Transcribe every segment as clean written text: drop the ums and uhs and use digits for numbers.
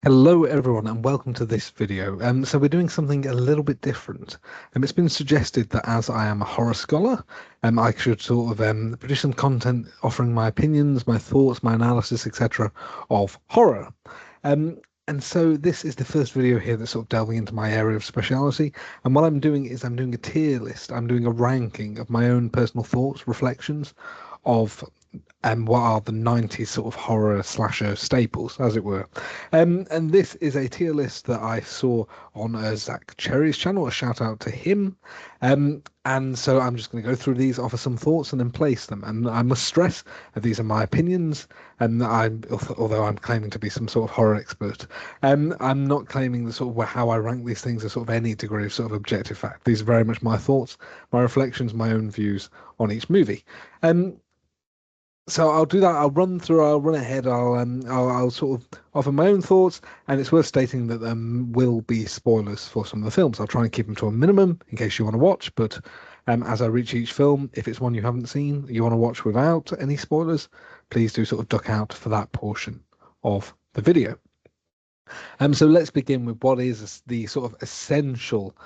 Hello everyone and welcome to this video. So we're doing something a little bit different. It's been suggested that as I am a horror scholar, I should sort of produce some content offering my opinions, my thoughts, my analysis, etc. of horror. Um, and so this is the first video here that's sort of delving into my area of speciality. And what I'm doing is I'm doing a tier list. I'm doing a ranking of my own personal thoughts, reflections of what are the 90s sort of horror slasher staples, as it were. And this is a tier list that I saw on Zach Cherry's channel. A shout out to him. And so I'm just going to go through these, offer some thoughts, and then place them. And I must stress that these are my opinions, and although I'm claiming to be some sort of horror expert, I'm not claiming the sort of how I rank these things as sort of any degree of sort of objective fact. These are very much my thoughts, my reflections, my own views on each movie. So I'll do that. I'll run through. I'll run ahead. I'll sort of offer my own thoughts, and it's worth stating that there will be spoilers for some of the films. I'll try and keep them to a minimum in case you want to watch. But as I reach each film, if it's one you haven't seen, you want to watch without any spoilers, please do sort of duck out for that portion of the video. So let's begin with what is the sort of essential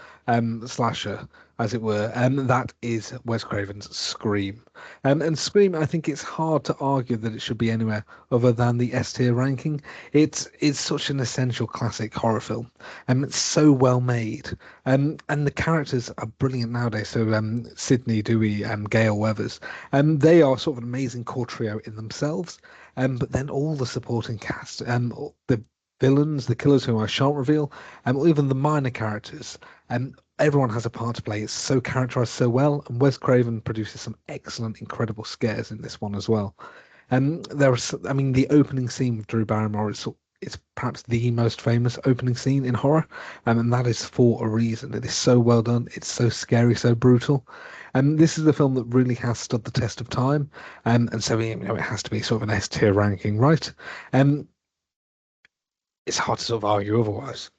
slasher, as it were, and that is Wes Craven's Scream. And Scream, I think it's hard to argue that it should be anywhere other than the S tier ranking. It's such an essential classic horror film, and it's so well made. And the characters are brilliant nowadays. So Sydney Dewey and Gail Weathers, they are sort of an amazing core trio in themselves. But then all the supporting cast, the villains, the killers whom I shan't reveal, or even the minor characters. Everyone has a part to play. It's so characterized so well, and Wes Craven produces some excellent, incredible scares in this one as well. I mean, the opening scene with Drew Barrymore is it's perhaps the most famous opening scene in horror, and that is for a reason. It is so well done. It's so scary, so brutal. And this is a film that really has stood the test of time, and so it has to be sort of an S tier ranking, right? Um, it's hard to sort of argue otherwise.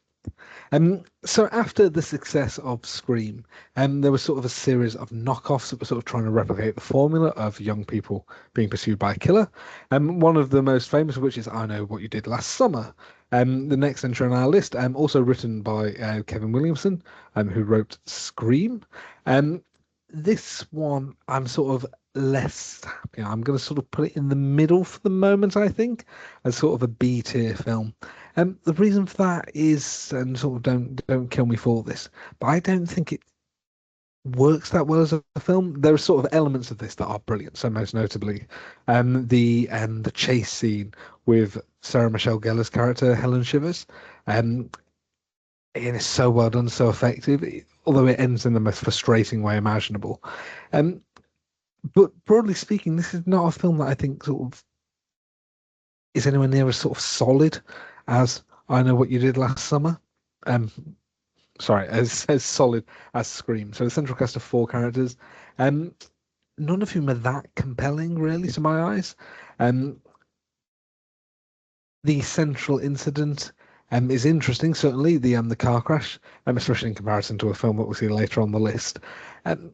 So after the success of Scream, there was sort of a series of knockoffs that were sort of trying to replicate the formula of young people being pursued by a killer. One of the most famous of which is I Know What You Did Last Summer. The next entry on our list, also written by Kevin Williamson, who wrote Scream. Um, this one, I'm sort of less happy. I'm going to sort of put it in the middle for the moment, I think, as sort of a B tier film. The reason for that is, and sort of don't kill me for this, but I don't think it works that well as a film. There are sort of elements of this that are brilliant. So most notably, the chase scene with Sarah Michelle Gellar's character Helen Shivers. Again, it's so well done, so effective. Although it ends in the most frustrating way imaginable. Um, but broadly speaking, this is not a film that I think sort of is anywhere near as sort of solid as I Know What You Did Last Summer. Um, sorry, as solid as Scream. So the central cast of four characters, um, none of whom are that compelling, really, to my eyes. Um, the central incident is interesting, certainly the car crash, especially in comparison to a film that we'll see later on the list. Um,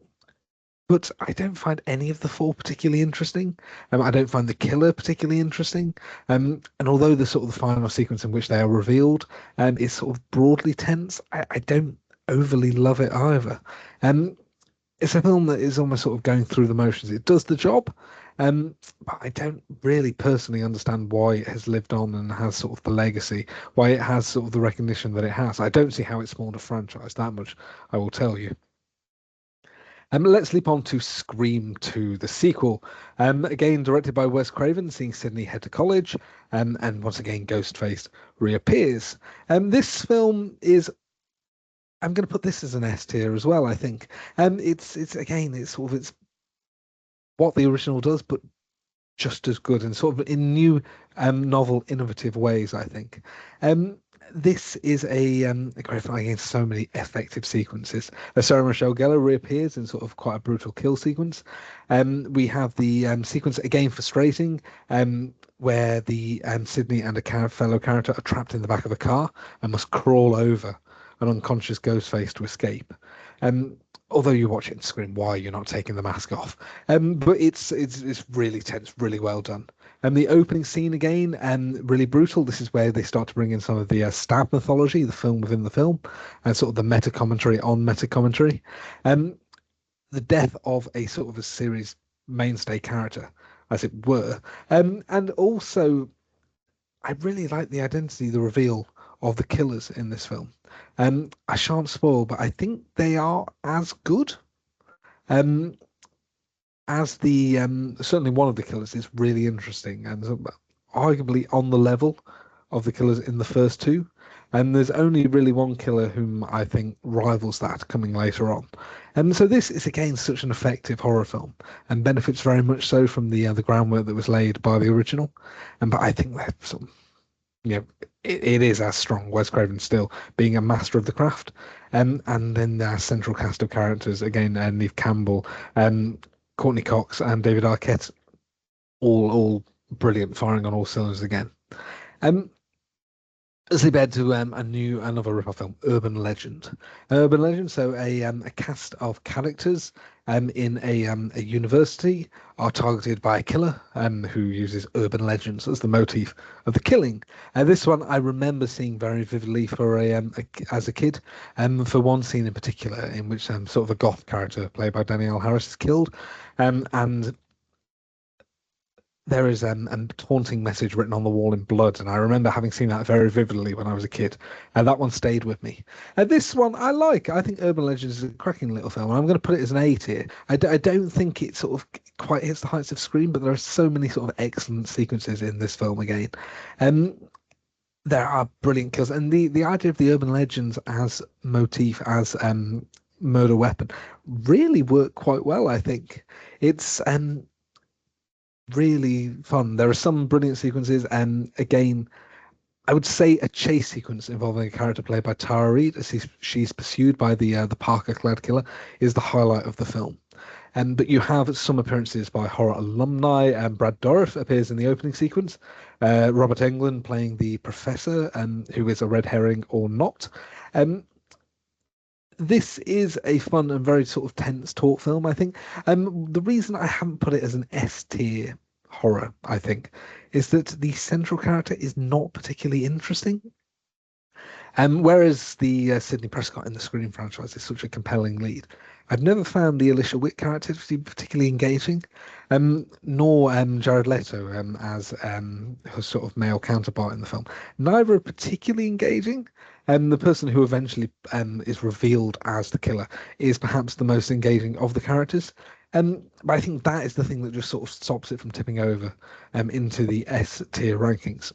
but I don't find any of the four particularly interesting. I don't find the killer particularly interesting. And although the sort of the final sequence in which they are revealed is sort of broadly tense, I don't overly love it either. Um, it's a film that is almost sort of going through the motions. It does the job, but I don't really personally understand why it has lived on and has sort of the legacy, why it has sort of the recognition that it has. I don't see how it spawned a franchise, that much I will tell you. Let's leap on to Scream 2, the sequel. Again, directed by Wes Craven, seeing Sydney head to college, and once again, Ghostface reappears. This film is, I'm going to put this as an S tier as well, I think. It's again, it's sort of it's what the original does, but just as good and sort of in new, novel, innovative ways, I think. This is a great film again, so many effective sequences. Sarah Michelle Gellar reappears in sort of quite a brutal kill sequence. We have the sequence again frustrating, where the Sydney and a fellow character are trapped in the back of a car and must crawl over an unconscious Ghostface to escape. Although you watch it and scream, "Why you're not taking the mask off?" But it's really tense, really well done. And the opening scene again, really brutal. This is where they start to bring in some of the stab mythology, the film within the film, and sort of the meta commentary on meta commentary. Um, the death of a sort of a series mainstay character, as it were. And also, I really like the identity, the reveal of the killers in this film. I shan't spoil, but I think they are as good. Um, as the certainly one of the killers is really interesting and arguably on the level of the killers in the first two. And there's only really one killer whom I think rivals that coming later on. And so this is again such an effective horror film and benefits very much so from the groundwork that was laid by the original. And but I think that sort of, you know, it is as strong, Wes Craven still being a master of the craft. And then the central cast of characters again, Neve Campbell, Courtney Cox, and David Arquette, all brilliant, firing on all cylinders again. Um, as they bed to another rip-off film, Urban Legend. Urban Legend, so a cast of characters in a university are targeted by a killer who uses urban legends as the motif of the killing. This one I remember seeing very vividly for as a kid, for one scene in particular in which sort of a goth character played by Danielle Harris is killed, and there is a taunting message written on the wall in blood, and I remember having seen that very vividly when I was a kid, and that one stayed with me. And this one I like. I think Urban Legends is a cracking little film, and I'm going to put it as an A tier. I don't think it sort of quite hits the heights of Scream, but there are so many sort of excellent sequences in this film again. Um, there are brilliant kills, and the idea of the urban legends as motif, as murder weapon, really work quite well. I think it's really fun. There are some brilliant sequences, and again, I would say a chase sequence involving a character played by Tara Reid as she's pursued by the Parker clad killer is the highlight of the film. But you have some appearances by horror alumni, and Brad Dourif appears in the opening sequence. Robert Englund playing the professor, who is a red herring or not. This is a fun and very sort of tense taut film, I think. The reason I haven't put it as an S tier horror, I think, is that the central character is not particularly interesting. Whereas the Sidney Prescott in the Scream franchise is such a compelling lead, I've never found the Alicia Witt character to be particularly engaging, nor Jared Leto as her sort of male counterpart in the film. Neither are particularly engaging. The person who eventually is revealed as the killer is perhaps the most engaging of the characters. But I think that is the thing that just sort of stops it from tipping over into the S tier rankings.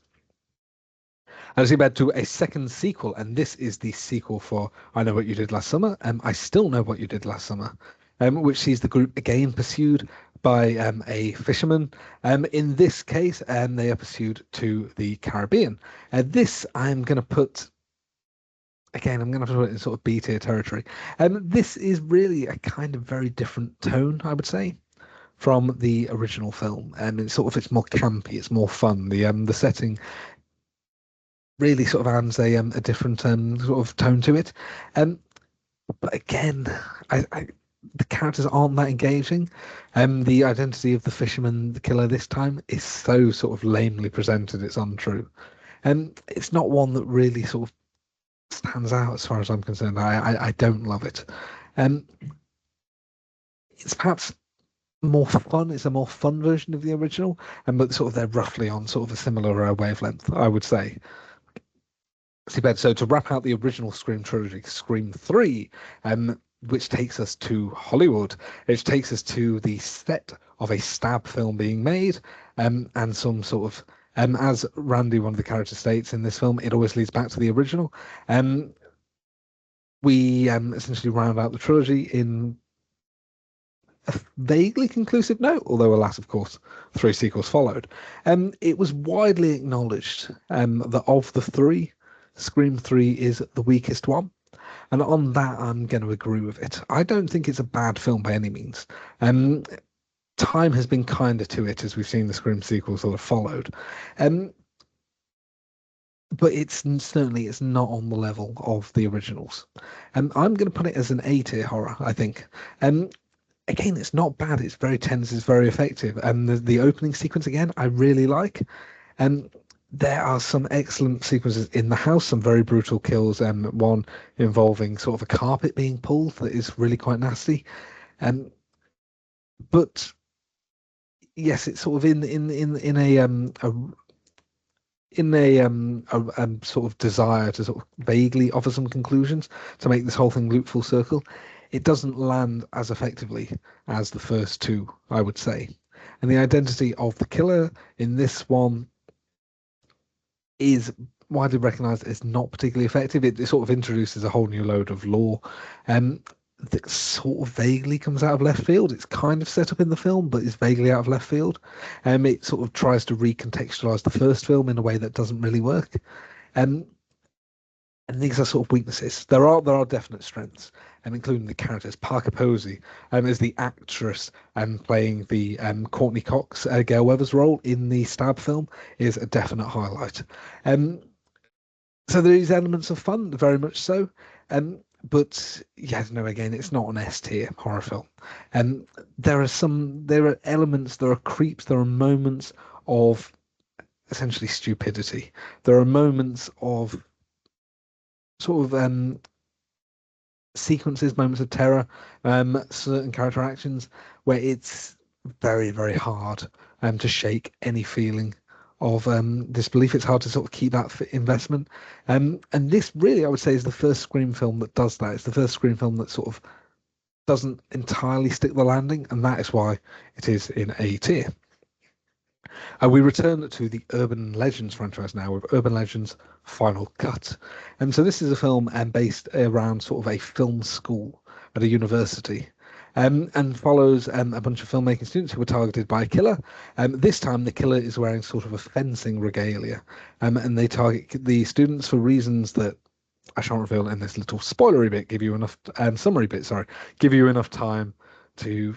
As we head to a second sequel, and this is the sequel for I Know What You Did Last Summer. I Still Know What You Did Last Summer, which sees the group again pursued by a fisherman. In this case, they are pursued to the Caribbean. This I'm going to put. Again, I'm going to put it in sort of B tier territory. This is really a kind of very different tone, I would say, from the original film. And it's more campy, it's more fun. The setting really sort of adds a different sort of tone to it. But again, the characters aren't that engaging. The identity of the fisherman, the killer this time, is so sort of lamely presented. It's untrue, and it's not one that really sort of stands out as far as I'm concerned. I don't love it. It's perhaps more fun. It's a more fun version of the original, but sort of they're roughly on sort of a similar wavelength, I would say. So to wrap out the original Scream trilogy, Scream 3, which takes us to Hollywood. It takes us to the set of a stab film being made, and some sort of, as Randy, one of the characters, states in this film, it always leads back to the original. We essentially round out the trilogy in a vaguely conclusive note, although alas, of course, 3 sequels followed. It was widely acknowledged that of the 3, Scream 3 is the weakest one. And on that, I'm going to agree with it. I don't think it's a bad film by any means. Time has been kinder to it as we've seen the Scream sequels sort of followed. but certainly it's not on the level of the originals. I'm going to put it as an A tier horror, I think. Um, Again, it's not bad. It's very tense. It's very effective. And the opening sequence again, I really like. And there are some excellent sequences in the house, some very brutal kills, and one involving sort of a carpet being pulled that is really quite nasty. Um, but yes, it's sort of in a sort of desire to sort of vaguely offer some conclusions to make this whole thing loop full circle. It doesn't land as effectively as the first two, I would say. And the identity of the killer in this one is widely recognized as not particularly effective. It sort of introduces a whole new load of lore that sort of vaguely comes out of left field. It's kind of set up in the film, but is vaguely out of left field. It sort of tries to recontextualize the first film in a way that doesn't really work. Um, and these are sort of weaknesses. There are definite strengths, including the characters. Parker Posey is the actress playing the Courtney Cox, Gail Weathers role in the Stab film is a definite highlight. So there is elements of fun, very much so. But yeah, no, again, it's not an S tier horror film. There are elements, there are creeps, there are moments of essentially stupidity. There are moments of sort of sequences, moments of terror, certain character actions where it's very, very hard to shake any feeling of disbelief. It's hard to sort of keep that investment. And this really, I would say, is the first Scream film that does that. It's the first Scream film that sort of doesn't entirely stick the landing, and that is why it is in A tier. We return to the Urban Legends franchise now with Urban Legends Final Cut. And so this is a film based around sort of a film school at a university. And follows a bunch of filmmaking students who were targeted by a killer. This time, the killer is wearing sort of a fencing regalia, and they target the students for reasons that I shan't reveal in this little spoilery bit. Give you enough summary bit. Sorry, give you enough time to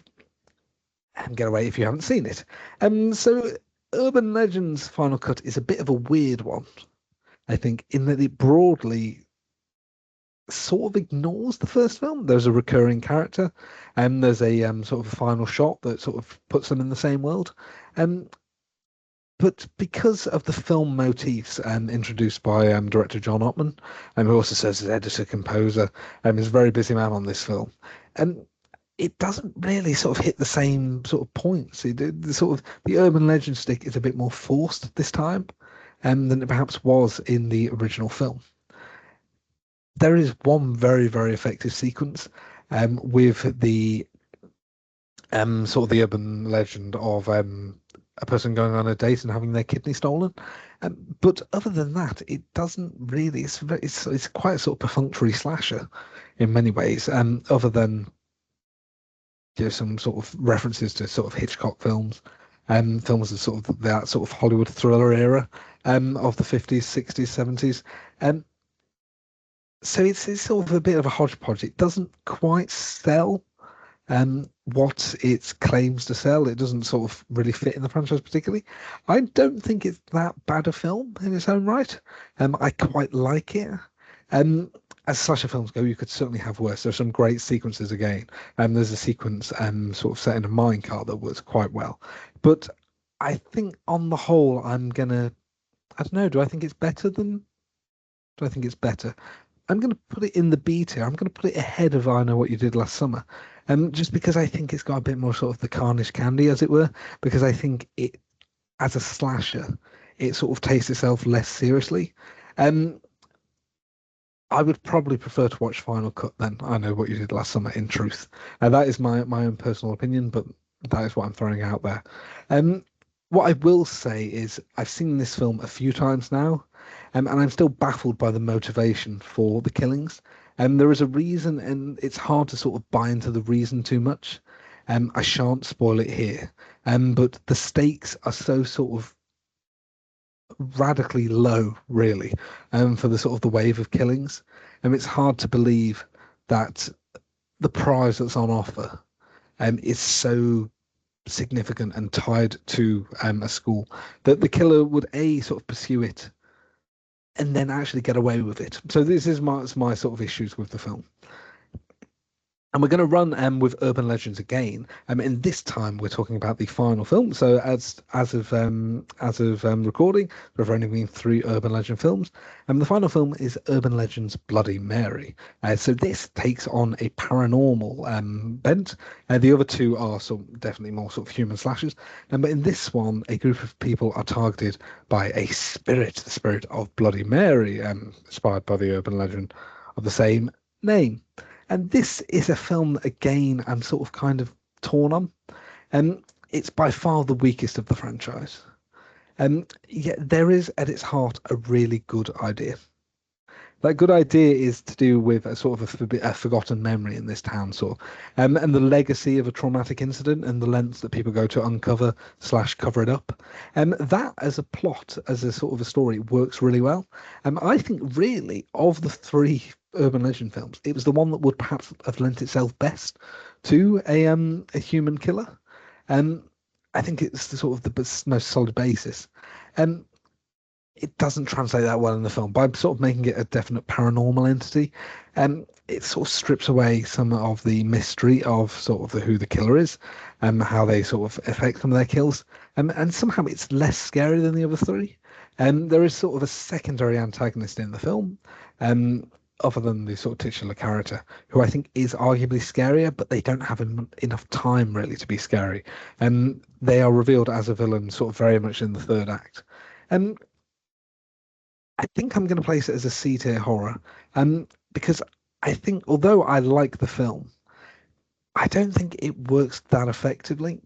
get away if you haven't seen it. So Urban Legends Final Cut is a bit of a weird one, I think, in that it broadly sort of ignores the first film. There's a recurring character, and there's a sort of a final shot that sort of puts them in the same world. But because of the film motifs introduced by director John Ottman, who also serves as editor composer, is a very busy man on this film, and it doesn't really sort of hit the same sort of points. The sort of the urban legend stick is a bit more forced this time, than it perhaps was in the original film. There is one very, very effective sequence with the sort of the urban legend of a person going on a date and having their kidney stolen. But other than that, it doesn't really. It's quite a sort of perfunctory slasher in many ways. Other than some sort of references to sort of Hitchcock films, films of sort of that sort of Hollywood thriller era of the 50s, 60s, 70s. So it's sort of a bit of a hodgepodge. It doesn't quite sell what it claims to sell. It doesn't sort of really fit in the franchise particularly. I don't think it's that bad a film in its own right. I quite like it. As slasher films go, you could certainly have worse. There's some great sequences again. There's a sequence sort of set in a minecart that works quite well. But I think on the whole, I don't know, do I think it's better than do I think it's better? I'm going to put it in the B tier. I'm going to put it ahead of I Know What You Did Last Summer. Just because I think it's got a bit more sort of the Carnage candy, as it were, because I think it, as a slasher, it sort of takes itself less seriously. I would probably prefer to watch Final Cut than I Know What You Did Last Summer, in truth. That is my own personal opinion, but that is what I'm throwing out there. What I will say is I've seen this film a few times now, and I'm still baffled by the motivation for the killings. There is a reason, and it's hard to sort of buy into the reason too much. I shan't spoil it here, but the stakes are so sort of radically low, really, for the sort of the wave of killings. And it's hard to believe that the prize that's on offer is so significant and tied to a school that the killer would sort of pursue it and then actually get away with it. So this is my sort of issues with the film. And we're going to run with Urban Legends again. And this time we're talking about the final film. So as of recording, there have only been three Urban Legend films. And the final film is Urban Legends Bloody Mary. So this takes on a paranormal bent. The other two are definitely more sort of human slashers. But in this one, a group of people are targeted by a spirit, the spirit of Bloody Mary, inspired by the urban legend of the same name. And this is a film that, again, I'm sort of kind of torn on. It's by far the weakest of the franchise. Yet there is at its heart a really good idea. That good idea is to do with a sort of a forgotten memory in this town, and the legacy of a traumatic incident and the lengths that people go to uncover / cover it up. That as a plot, as a sort of a story, works really well. I think really of the three urban legend films, it was the one that would perhaps have lent itself best to a human killer. I think it's the sort of the most solid basis. It doesn't translate that well in the film by sort of making it a definite paranormal entity. It sort of strips away some of the mystery of sort of who the killer is and how they sort of affect some of their kills. And somehow it's less scary than the other three. There is sort of a secondary antagonist in the film, other than the sort of titular character, who I think is arguably scarier, but they don't have enough time really to be scary. They are revealed as a villain sort of very much in the third act. I think I'm going to place it as a C-tier horror, because I think although I like the film, I don't think it works that effectively.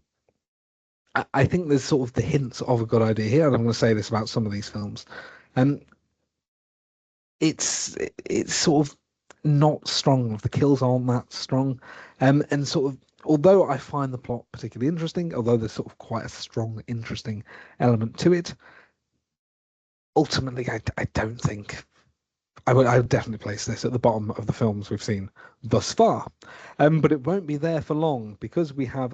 I think there's sort of the hints of a good idea here, and I'm going to say this about some of these films. It's sort of not strong. The kills aren't that strong, and sort of although I find the plot particularly interesting, although there's sort of quite a strong, interesting element to it, ultimately I don't think I would definitely place this at the bottom of the films we've seen thus far. But it won't be there for long because we have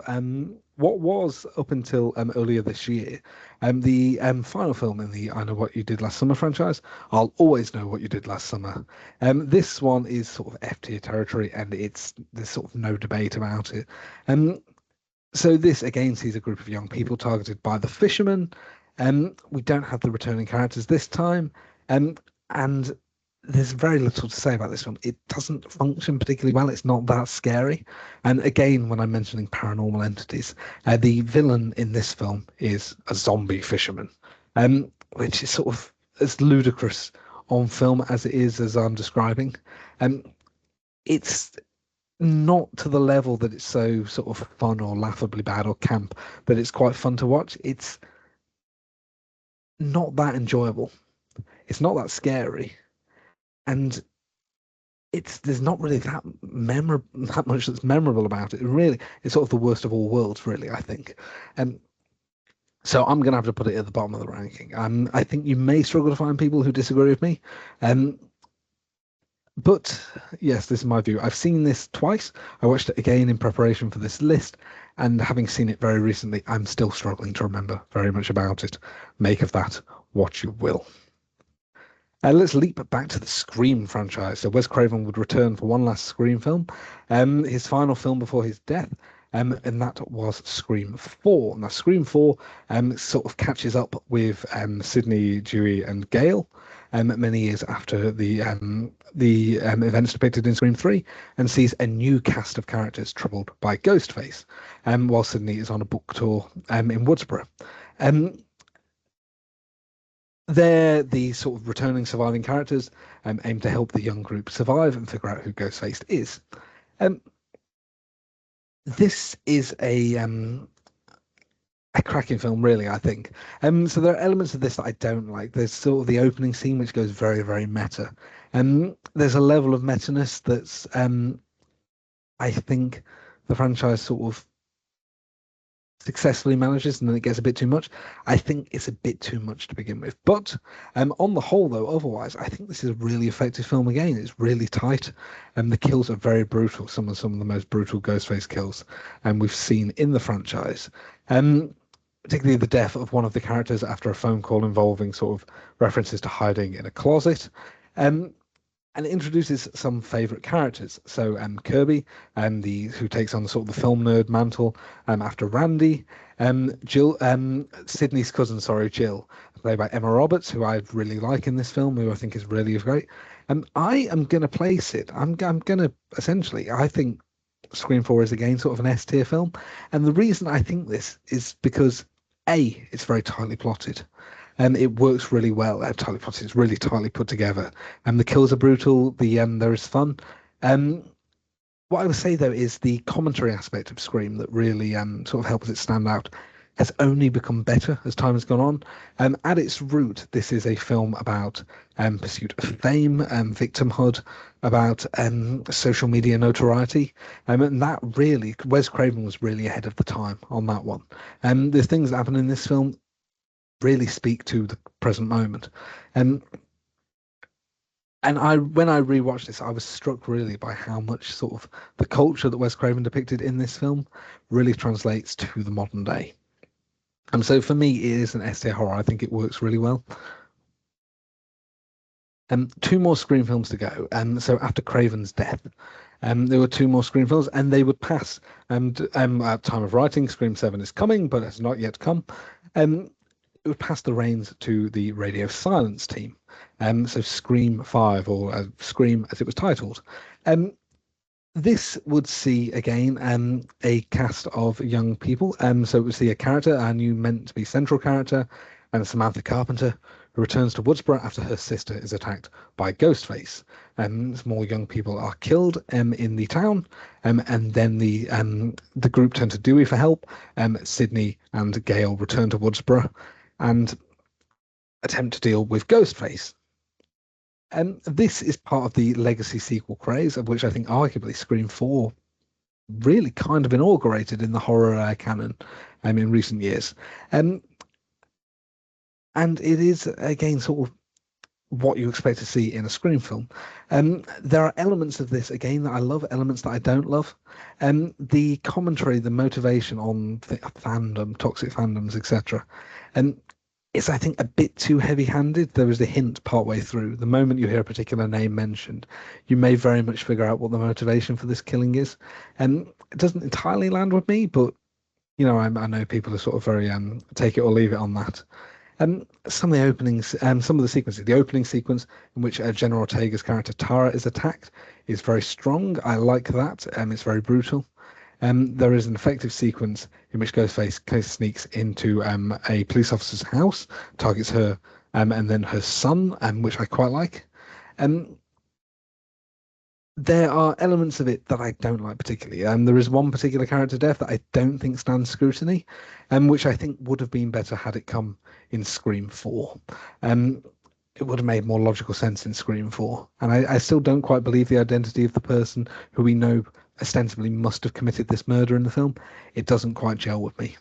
what was up until earlier this year the final film in the I Know What You Did Last Summer franchise. I'll always know what you did last summer. This one is sort of F tier territory, and there's sort of no debate about it. So this again sees a group of young people targeted by the fishermen. We don't have the returning characters this time, and there's very little to say about this film. It doesn't function particularly well. It's not that scary. And again, when I'm mentioning paranormal entities, the villain in this film is a zombie fisherman, which is sort of as ludicrous on film as it is as I'm describing. It's not to the level that it's so sort of fun or laughably bad or camp that it's quite fun to watch. It's not that enjoyable. It's not that scary. And there's not really that much that's memorable about it. Really, it's sort of the worst of all worlds, really, I think. So I'm gonna have to put it at the bottom of the ranking. I think you may struggle to find people who disagree with me. But yes, this is my view. I've seen this twice. I watched it again in preparation for this list, and having seen it very recently, I'm still struggling to remember very much about it. Make of that what you will. Let's leap back to the Scream franchise. So Wes Craven would return for one last Scream film, his final film before his death, and that was Scream 4. Now, Scream 4 sort of catches up with Sidney, Dewey, and Gale many years after the events depicted in Scream 3, and sees a new cast of characters troubled by Ghostface, while Sidney is on a book tour in Woodsboro. They're the sort of returning surviving characters aim to help the young group survive and figure out who Ghostface is. This is a cracking film, really, I think. So there are elements of this that I don't like. There's sort of the opening scene, which goes very, very meta. There's a level of meta-ness that's, I think, the franchise sort of successfully manages, and then it gets a bit too much. I think it's a bit too much to begin with. But on the whole, though, otherwise, I think this is a really effective film again. It's really tight, and the kills are very brutal. Some of the most brutal Ghostface kills we've seen in the franchise. particularly the death of one of the characters after a phone call involving sort of references to hiding in a closet. Um, and it introduces some favourite characters. So Kirby, the who takes on sort of the film nerd mantle after Randy. Jill, Sydney's cousin, sorry, Jill, played by Emma Roberts, who I really like in this film, who I think is really great. I am going to place it. I'm going to essentially, I think Scream 4 is again sort of an S tier film. And the reason I think this is because A, it's very tightly plotted. It works really well. Tightly plotted, it's really tightly put together. The kills are brutal. There is fun. Um, what I would say though is the commentary aspect of Scream that really sort of helps it stand out has only become better as time has gone on. At its root, this is a film about pursuit of fame, victimhood, about social media notoriety, and that really, Wes Craven was really ahead of the time on that one. The things that happen in this film really speak to the present moment. Um, and when I rewatched this, I was struck really by how much sort of the culture that Wes Craven depicted in this film really translates to the modern day. And so for me, it is an S tier horror. I think it works really well. Two more Scream films to go. So after Craven's death, there were two more Scream films, and they would pass. And at time of writing, Scream 7 is coming, but has not yet come. It would pass the reins to the Radio Silence team. So Scream 5, or Scream as it was titled. This would see again a cast of young people. So it would see a character, a new meant to be central character, and Samantha Carpenter, who returns to Woodsboro after her sister is attacked by Ghostface. Some more young people are killed in the town, and then the group turn to Dewey for help. Sydney and Gail return to Woodsboro and attempt to deal with Ghostface. This is part of the legacy sequel craze, of which I think arguably Scream 4 really kind of inaugurated in the horror canon in recent years. And it is, again, sort of what you expect to see in a Scream film. There are elements of this, again, that I love, elements that I don't love. The commentary, the motivation on fandom, toxic fandoms, etc. Is, I think, a bit too heavy-handed. There is a hint partway through. The moment you hear a particular name mentioned, you may very much figure out what the motivation for this killing is. And it doesn't entirely land with me, but you know, I know people are sort of very take it or leave it on that. Some of the openings, some of the sequences, the opening sequence in which Jenna Ortega's character Tara is attacked is very strong. I like that. It's very brutal. There is an effective sequence in which Ghostface sneaks into a police officer's house, targets her and then her son, which I quite like. There are elements of it that I don't like particularly. There is one particular character death that I don't think stands scrutiny, which I think would have been better had it come in Scream 4. It would have made more logical sense in Scream 4. And I still don't quite believe the identity of the person who we know ostensibly must have committed this murder in the film. It doesn't quite gel with me.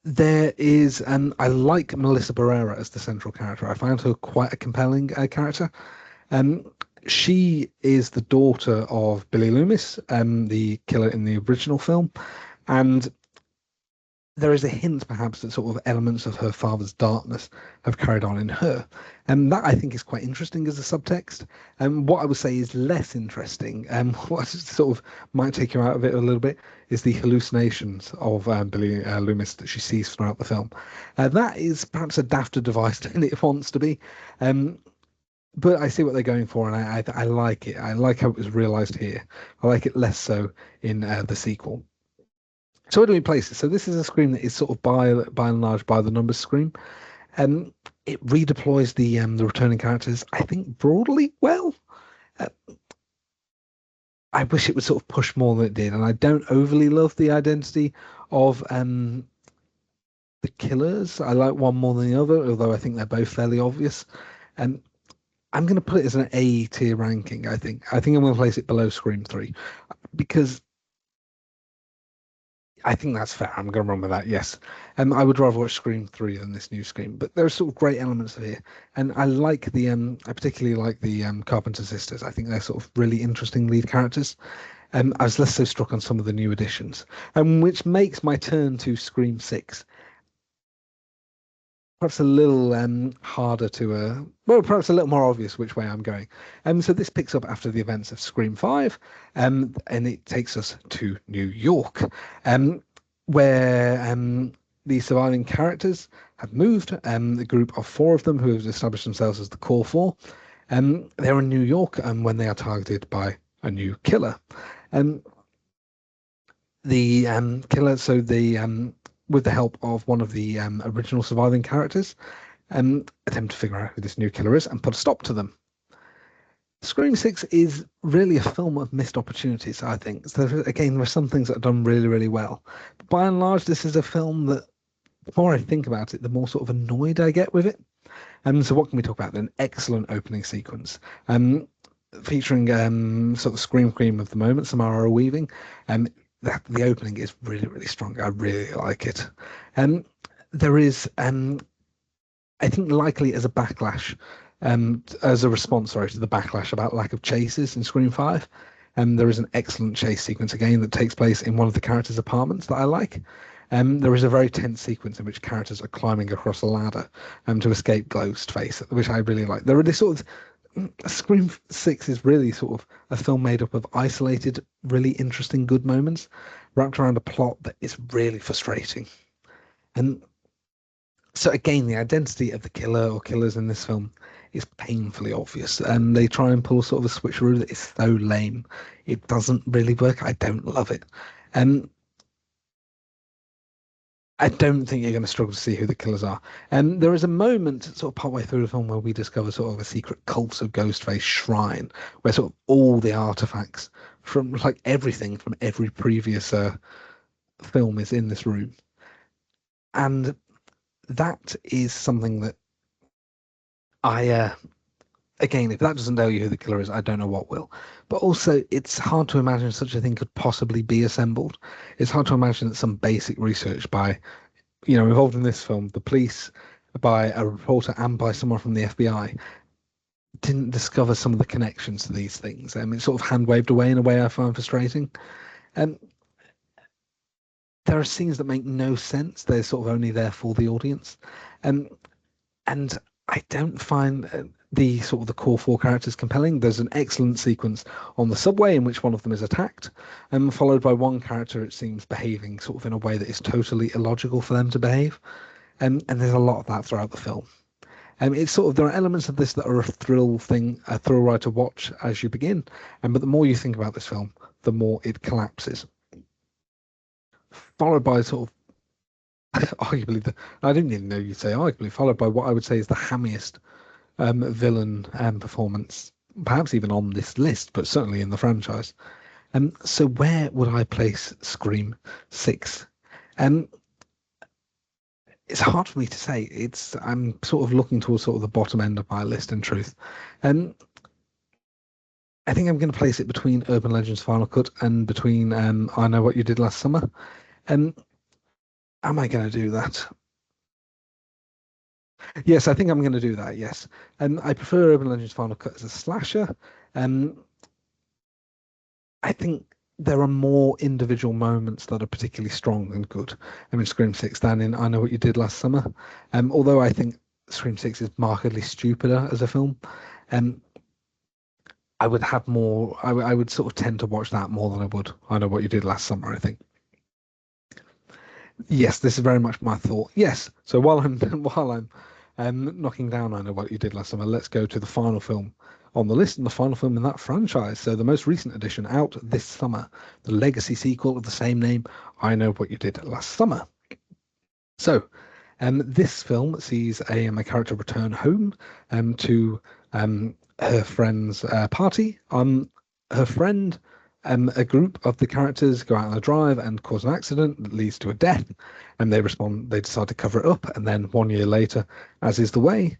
There is, I like Melissa Barrera as the central character. I found her quite a compelling character. She is the daughter of Billy Loomis, the killer in the original film, and there is a hint, perhaps, that sort of elements of her father's darkness have carried on in her. And that, I think, is quite interesting as a subtext. And what I would say is less interesting, what sort of might take you out of it a little bit, is the hallucinations of Billy Loomis that she sees throughout the film. That is perhaps a dafter device than it wants to be. But I see what they're going for, and I like it. I like how it was realised here. I like it less so in the sequel. So where do we place it? So this is a Scream that is sort of by and large by the numbers Scream. It redeploys the returning characters, I think, broadly well. I wish it would sort of push more than it did, and I don't overly love the identity of the killers. I like one more than the other, although I think they're both fairly obvious. And I'm going to put it as an A tier ranking. I think I'm going to place it below Scream 3 because I think that's fair. I'm going to run with that. Yes, I would rather watch Scream 3 than this new Scream, but there are sort of great elements of here, and I like I particularly like the Carpenter sisters. I think they're sort of really interesting lead characters. I was less so struck on some of the new additions, which makes my turn to Scream 6 perhaps a little harder to, well, perhaps a little more obvious which way I'm going. So this picks up after the events of Scream 5, and it takes us to New York, where the surviving characters have moved, the group of four of them who have established themselves as the Core Four. They're in New York when they are targeted by a new killer. The killer, so the with the help of one of the original surviving characters, attempt to figure out who this new killer is and put a stop to them. Scream 6 is really a film of missed opportunities, I think. So again, there are some things that are done really, really well. But by and large, this is a film that, the more I think about it, the more sort of annoyed I get with it. And so what can we talk about? An excellent opening sequence. Featuring sort of scream queen of the moment, Samara Weaving. The opening is really, really strong. I really like it. There is, I think, likely as a backlash, as a response, sorry, to the backlash about lack of chases in Scream 5. There is an excellent chase sequence again that takes place in one of the characters' apartments that I like. There is a very tense sequence in which characters are climbing across a ladder to escape Ghostface, which I really like. There are this sort of Scream 6 is really sort of a film made up of isolated, really interesting, good moments wrapped around a plot that is really frustrating. And so again, the identity of the killer or killers in this film is painfully obvious, and they try and pull sort of a switcheroo that is so lame. It doesn't really work. I don't love it. I don't think you're going to struggle to see who the killers are. And there is a moment sort of partway through the film where we discover sort of a secret cult of Ghostface shrine, where sort of all the artifacts from like everything from every previous film is in this room. And that is something that I again, if that doesn't tell you who the killer is, I don't know what will. But also, it's hard to imagine such a thing could possibly be assembled. It's hard to imagine that some basic research by, involved in this film, the police, by a reporter, and by someone from the FBI, didn't discover some of the connections to these things. It's sort of hand waved away in a way I find frustrating. There are scenes that make no sense. They're sort of only there for the audience. And I don't find the sort of the core four characters compelling. There's an excellent sequence on the subway in which one of them is attacked, followed by one character, it seems, behaving sort of in a way that is totally illogical for them to behave. And there's a lot of that throughout the film. It's sort of, there are elements of this that are a thrill ride to watch as you begin. But the more you think about this film, the more it collapses. Followed by sort of arguably I didn't even know you'd say arguably, followed by what I would say is the hammiest villain performance, perhaps even on this list, but certainly in the franchise. So where would I place Scream 6? It's hard for me to say. I'm sort of looking towards sort of the bottom end of my list, in truth. I think I'm going to place it between Urban Legends Final Cut and between I Know What You Did Last Summer. Am I going to do that? Yes, I think I'm going to do that. Yes, I prefer Urban Legends Final Cut as a slasher. I think there are more individual moments that are particularly strong and good. Scream 6 than in I Know What You Did Last Summer. Although I think Scream 6 is markedly stupider as a film. I would have more. I would sort of tend to watch that more than I would I Know What You Did Last Summer, I think. Yes, this is very much my thought. Yes. So while I'm knocking down I Know What You Did Last Summer, let's go to the final film on the list and the final film in that franchise. So the most recent edition out this summer, the legacy sequel of the same name, I Know What You Did Last Summer. So this film sees a character return home to her friend's party. Her friend, a group of the characters go out on a drive and cause an accident that leads to a death, and they decide to cover it up, and then 1 year later, as is the way,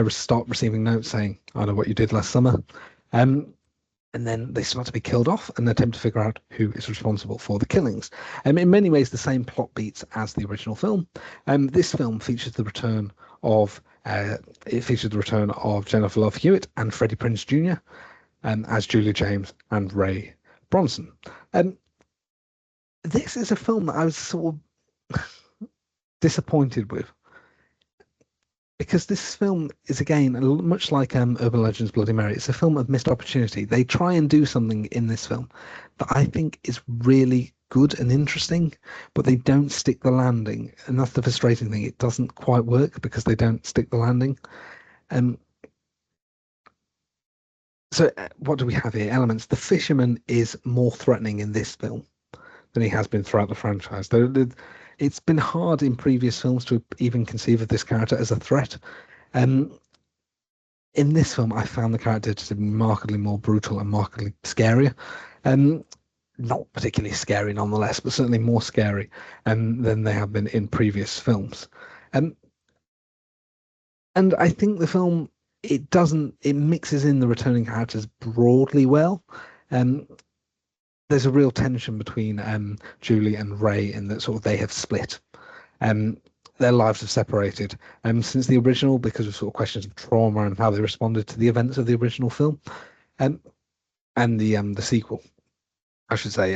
start receiving notes saying, I know what you did last summer. And then they start to be killed off and attempt to figure out who is responsible for the killings. In many ways, the same plot beats as the original film. This film features the return of Jennifer Love Hewitt and Freddie Prinze Jr. As Julia James and Ray Bronson. This is a film that I was sort of disappointed with, because this film is, again, much like Urban Legends Bloody Mary, it's a film of missed opportunity. They try and do something in this film that I think is really good and interesting, but they don't stick the landing. And that's the frustrating thing. It doesn't quite work because they don't stick the landing. So what do we have here? Elements. The fisherman is more threatening in this film than he has been throughout the franchise. It's been hard in previous films to even conceive of this character as a threat. In this film, I found the character to be markedly more brutal and markedly scarier. Not particularly scary nonetheless, but certainly more scary than they have been in previous films. And I think the film, it mixes in the returning characters broadly well. There's a real tension between Julie and Ray in that sort of they have split. Their lives have separated since the original because of sort of questions of trauma and how they responded to the events of the original film, and the sequel, I should say.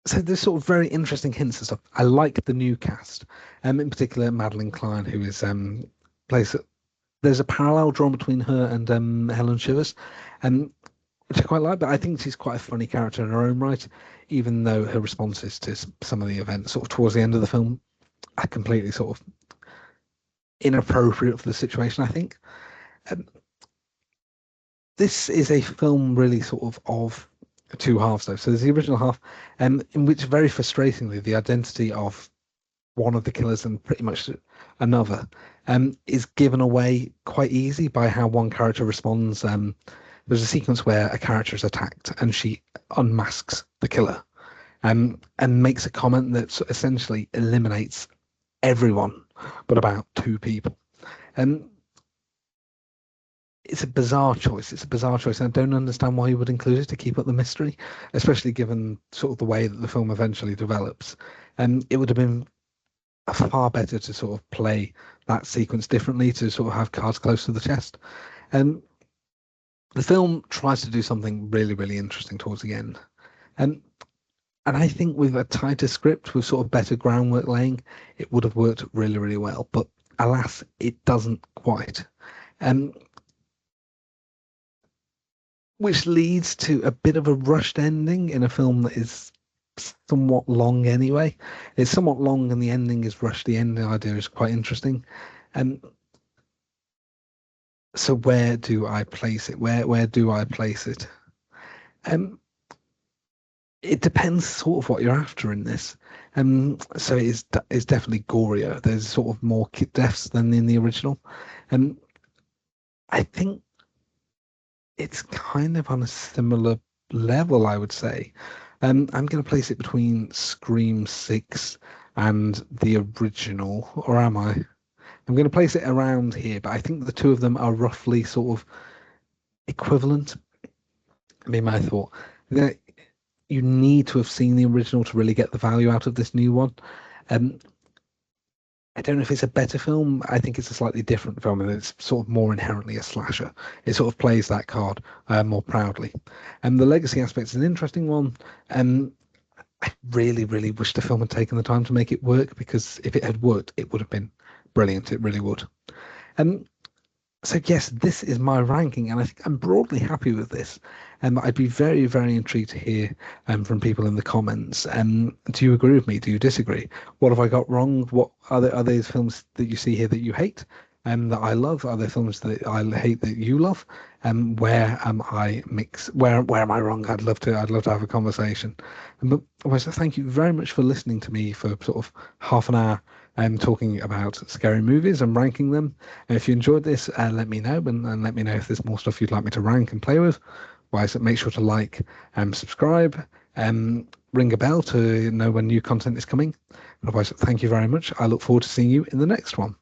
So there's sort of very interesting hints and stuff. I like the new cast, in particular Madeline Klein, who is plays. There's a parallel drawn between her and Helen Shivers, which I quite like, but I think she's quite a funny character in her own right, even though her responses to some of the events sort of towards the end of the film are completely sort of inappropriate for the situation, I think. This is a film really sort of two halves, though. So there's the original half, in which, very frustratingly, the identity of one of the killers and pretty much another is given away quite easy by how one character responds. There's a sequence where a character is attacked and she unmasks the killer, and makes a comment that essentially eliminates everyone but about two people. It's a bizarre choice. It's a bizarre choice, and I don't understand why you would include it to keep up the mystery, especially given sort of the way that the film eventually develops. It would have been far better to sort of play that sequence differently, to sort of have cards close to the chest. The film tries to do something really, really interesting towards the end. And I think with a tighter script, with sort of better groundwork laying, it would have worked really, really well. But alas, it doesn't quite. Which leads to a bit of a rushed ending in a film that is somewhat long anyway. It's somewhat long and the ending is rushed. The ending idea is quite interesting. So where do I place it? Where do I place it? It depends sort of what you're after in this. So it's definitely gorier. There's sort of more deaths than in the original. I think it's kind of on a similar level, I would say. I'm going to place it between Scream 6 and the original, or am I? I'm going to place it around here, but I think the two of them are roughly sort of equivalent. I mean, my thought. You need to have seen the original to really get the value out of this new one. I don't know if it's a better film. I think it's a slightly different film, and it's sort of more inherently a slasher. It sort of plays that card more proudly. And the legacy aspect is an interesting one. I really, really wish the film had taken the time to make it work, because if it had worked, it would have been brilliant. It really would. So yes, this is my ranking, and I think I'm broadly happy with this. I'd be very, very intrigued to hear from people in the comments. Do you agree with me? Do you disagree? What have I got wrong? What are there films that you see here that you hate, that I love? Are there films that I hate that you love? Where am I Where am I wrong? I'd love to have a conversation. But otherwise, thank you very much for listening to me for sort of half an hour. Talking about scary movies and ranking them. And if you enjoyed this, let me know, and let me know if there's more stuff you'd like me to rank and play with. Otherwise, make sure to like and subscribe, ring a bell to know when new content is coming. Otherwise, thank you very much. I look forward to seeing you in the next one.